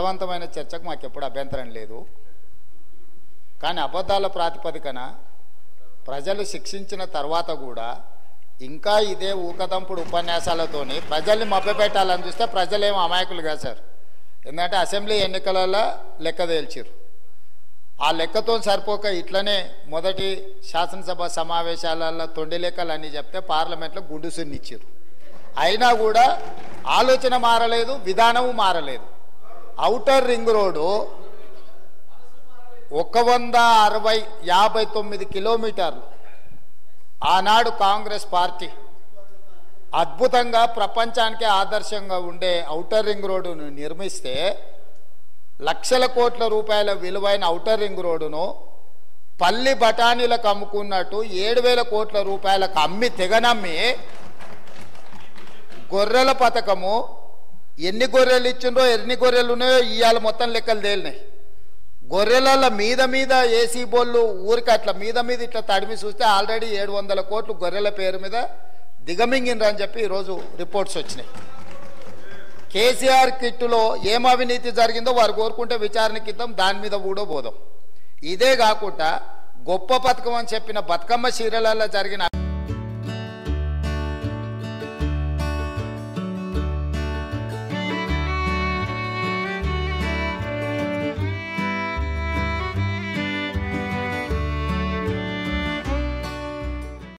ఫలవంతమైన చర్చకు మాకు ఎప్పుడు అభ్యంతరం లేదు. కానీ అబద్ధాల ప్రాతిపదికన ప్రజలు శిక్షించిన తర్వాత కూడా ఇంకా ఇదే ఊకదంపుడు ఉపన్యాసాలతోని ప్రజల్ని మభ్యపెట్టాలని చూస్తే ప్రజలేమో అమాయకులు కాదు సార్. ఎందుకంటే అసెంబ్లీ ఎన్నికలలో లెక్క తేల్చారు. ఆ లెక్కతో సరిపోక ఇట్లనే మొదటి శాసనసభ సమావేశాలలో తొండి లెక్కలు అని చెప్తే పార్లమెంట్లో గుండు సున్నిచ్చారు. అయినా కూడా ఆలోచన మారలేదు, విధానము మారలేదు. ఔటర్ రింగ్ రోడ్డు 159 కిలోమీటర్లు ఆనాడు కాంగ్రెస్ పార్టీ అద్భుతంగా ప్రపంచానికే ఆదర్శంగా ఉండే ఔటర్ రింగ్ రోడ్డును నిర్మిస్తే లక్షల కోట్ల రూపాయల విలువైన ఔటర్ రింగ్ రోడ్డును పల్లి బఠానీలకు అమ్ముకున్నట్టు 7,000 కోట్ల రూపాయలకు అమ్మి తెగనమ్మి గొర్రెల పథకము ఎన్ని గొర్రెలు ఇచ్చిండ్రో ఎన్ని గొర్రెలు ఉన్నాయో ఇవాళ మొత్తం లెక్కలు తేలినాయి. గొర్రెల మీద ఏసీ బోళ్ళు ఊరికి అట్లా మీద ఇట్లా తడిమి చూస్తే ఆల్రెడీ 700 కోట్లు గొర్రెల పేరు మీద దిగమింగినరు అని చెప్పి ఈరోజు రిపోర్ట్స్ వచ్చినాయి. కేసీఆర్ కిట్టులో ఏం అవినీతి జరిగిందో వారు కోరుకుంటే విచారణకి ఇద్దాం, దాని మీద కూడా పోదాం. ఇదే కాకుండా గొప్ప పథకం అని చెప్పిన బతుకమ్మ చీరలలో జరిగిన